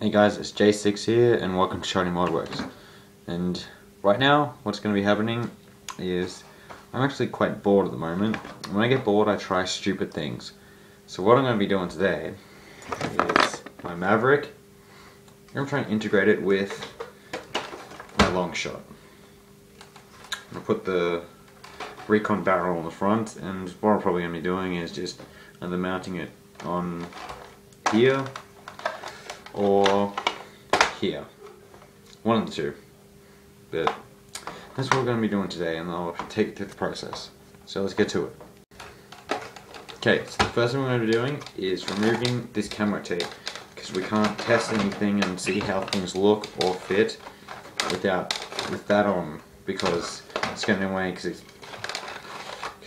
Hey guys, it's Jay6 here and welcome to Shiny Modworks. And right now, what's going to be happening is I'm actually quite bored at the moment. When I get bored, I try stupid things. So what I'm going to be doing today is my Maverick. I'm going to try and integrate it with my Longshot. I'm going to put the recon barrel on the front, and what I'm probably going to be doing is just either mounting it on here or here. One of the two. But that's what we're going to be doing today, and I'll take it through the process. So let's get to it. Okay, so the first thing we're going to be doing is removing this camo tape, because we can't test anything and see how things look or fit with that on, because it's getting away, because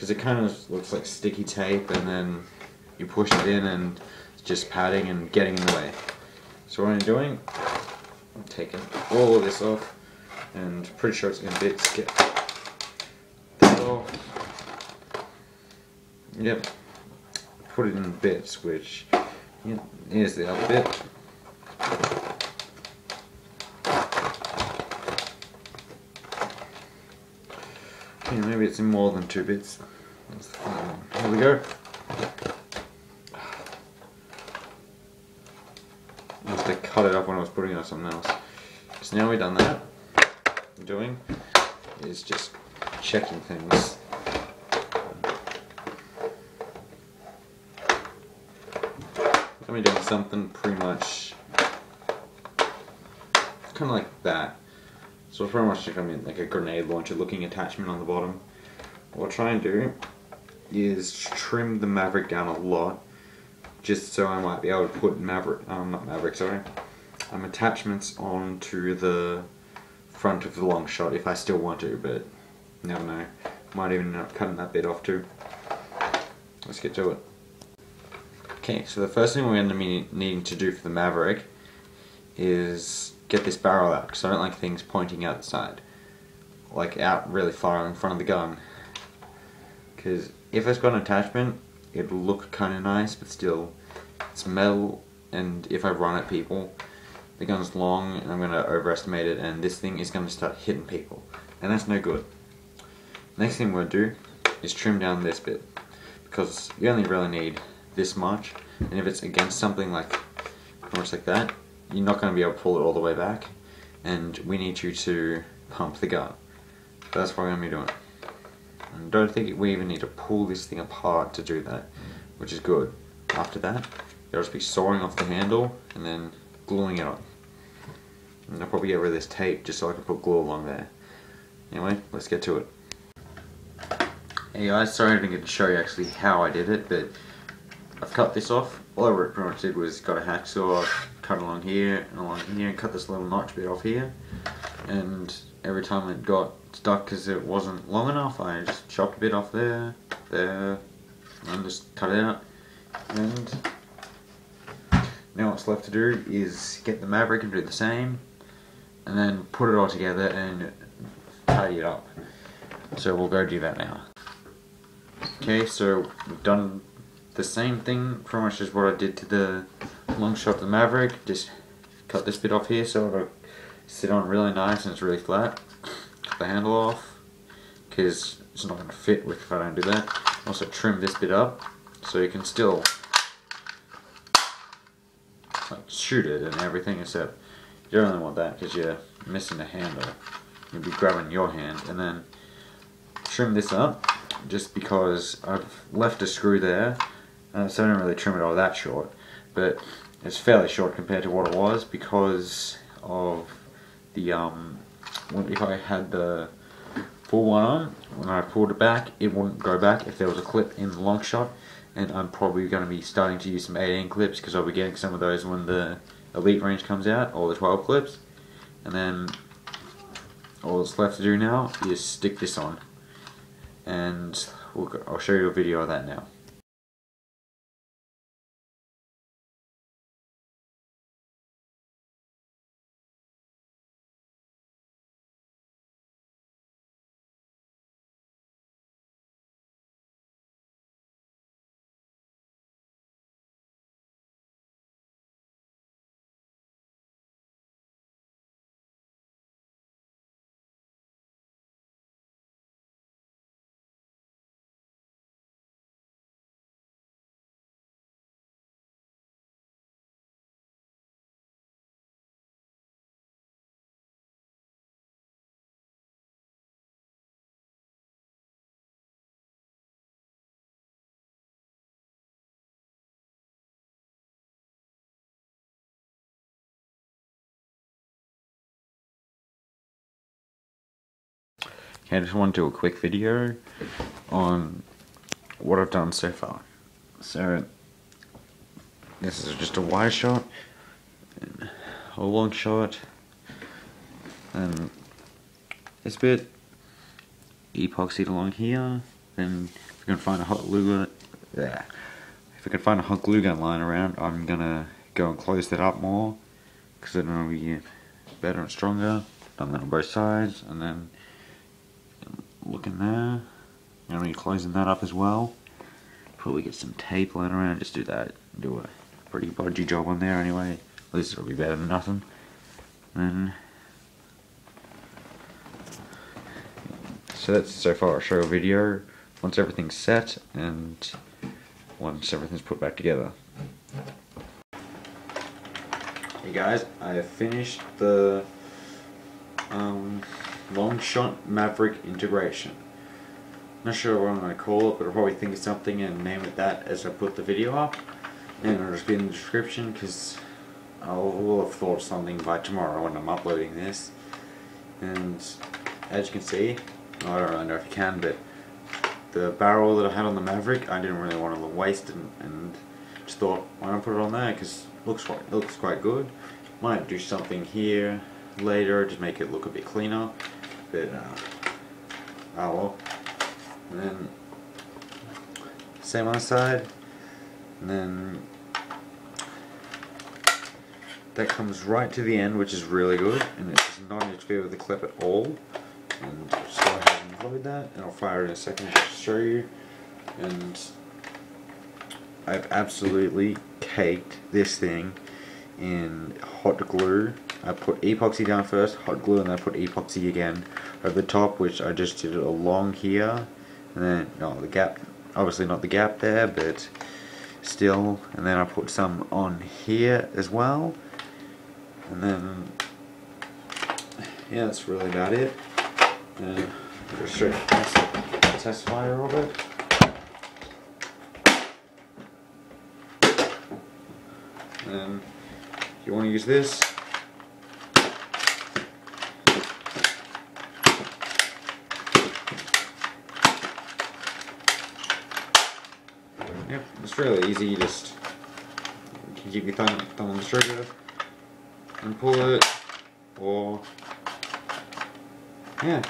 it kind of looks like sticky tape, and then you push it in and it's just padding and getting in the way. So what I'm doing, I'm taking all of this off, and pretty sure it's going to bits. Get this off. Yep. Put it in bits, which, here's the other bit. Okay, maybe it's in more than 2 bits. Here we go. I must have cut it up when I was putting it on something else. So now we've done that, what I'm doing is just checking things. I'm doing something pretty much kind of like that. So it's pretty much like a grenade launcher looking attachment on the bottom. What I'll try and do is trim the Maverick down a lot, just so I might be able to put attachments onto the front of the Longshot if I still want to, but never know. Might even end up cutting that bit off too. Let's get to it. Okay, so the first thing we're going to be needing to do for the Maverick is get this barrel out, because I don't like things pointing outside, like out really far in front of the gun. Because if it's got an attachment, it'll look kind of nice, but still, it's metal, and if I run at people, the gun's long, and I'm going to overestimate it, and this thing is going to start hitting people, and that's no good. Next thing we're going to do is trim down this bit, because you only really need this much, and if it's against something like pretty much like that, you're not going to be able to pull it all the way back, and we need you to pump the gun. So that's what we're going to be doing. And don't think we even need to pull this thing apart to do that, which is good. After that, you'll just be sawing off the handle and then gluing it on. And I'll probably get rid of this tape just so I can put glue along there. Anyway, let's get to it. Hey guys, sorry I didn't get to show you actually how I did it, but I've cut this off. All I pretty much did was got a hacksaw, cut along here, and cut this little notch bit off here. And every time it got stuck because it wasn't long enough, I just chopped a bit off there, and just cut it out. And now what's left to do is get the Maverick and do the same, and then put it all together and tidy it up. So we'll go do that now. Okay, so we've done the same thing pretty much as what I did to the Longshot the Maverick. Just cut this bit off here so it'll sit on really nice and it's really flat. Cut the handle off, because it's not going to fit if I don't do that. Also trim this bit up so you can still like shoot it and everything, except you don't really want that because you're missing the handle. You'll be grabbing your hand. And then trim this up, just because I've left a screw there, so I don't really trim it all that short, but it's fairly short compared to what it was because of the if I had the full one on, when I pulled it back, it wouldn't go back if there was a clip in the Longshot, and I'm probably going to be starting to use some 18 clips because I'll be getting some of those when the Elite range comes out, or the 12 clips. And then all that's left to do now is stick this on, and I'll show you a video of that now. Okay, I just want to do a quick video on what I've done so far. So, this is just a wide shot, a long shot, and this bit epoxied along here. Then if we can find a hot glue gun lying around, I'm gonna go and close that up more because then it'll be better and stronger. Done that on both sides, and then look in there. I'm gonna be closing that up as well. Probably get some tape lying around. Just do that. Do a pretty bodgy job on there anyway. At least it'll be better than nothing. And so that's so far a show video. Once everything's set and once everything's put back together. Hey guys, I have finished the Longshot Maverick integration. Not sure what I'm going to call it, but I'll probably think of something and name it that as I put the video up. And it'll just be in the description because I will have thought of something by tomorrow when I'm uploading this. And as you can see, I don't really know if you can, but the barrel that I had on the Maverick, I didn't really want to waste it, and just thought, why not put it on there, because it looks quite good. Might do something here later, just make it look a bit cleaner, but oh well. And then same on the side, and then that comes right to the end, which is really good, and it does not interfere with the clip at all. And just go ahead and load that, and I'll fire it in a second just to show you. And I've absolutely caked this thing in hot glue. I put epoxy down first, hot glue, and then I put epoxy again over the top, which I just did it along here, and then the gap, obviously not the gap there, but still. And then I put some on here as well, and then yeah, that's really about it. And just show you the test fire of it. And if you want to use this, yep, it's really easy. You just keep your thumb on the trigger and pull it, or yeah,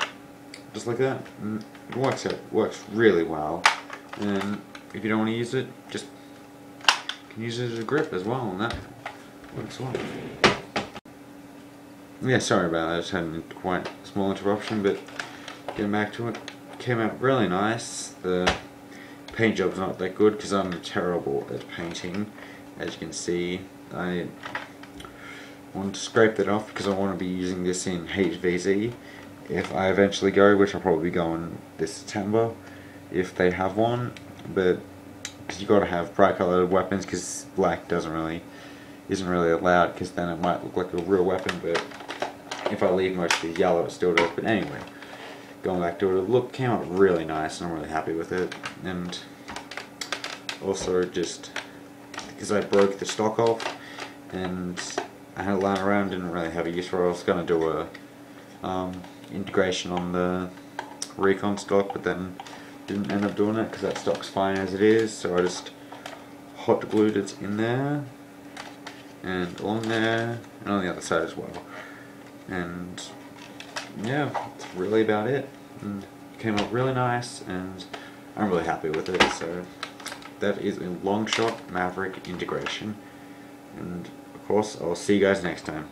just like that. And it works really well. And if you don't want to use it, just can use it as a grip as well, and that works well. Yeah, sorry about that. I just had a quite small interruption, but getting back to it, came out really nice. The paint job's not that good because I'm terrible at painting. As you can see, I want to scrape that off because I want to be using this in HVZ. If I eventually go, which I'll probably be going this September, if they have one, but because you got to have bright colored weapons, because black isn't really allowed, because then it might look like a real weapon. But if I leave most of the yellow, it still does. But anyway, going back to it, it came out really nice, and I'm really happy with it. And also just because I broke the stock off and I had it lying around, didn't really have a use for it. I was going to do a integration on the recon stock, but then didn't end up doing it because that stock's fine as it is. So I just hot glued it in there and along there and on the other side as well. And yeah, that's really about it. And it came out really nice, and I'm really happy with it. So that is a Longshot Maverick integration, and of course I'll see you guys next time.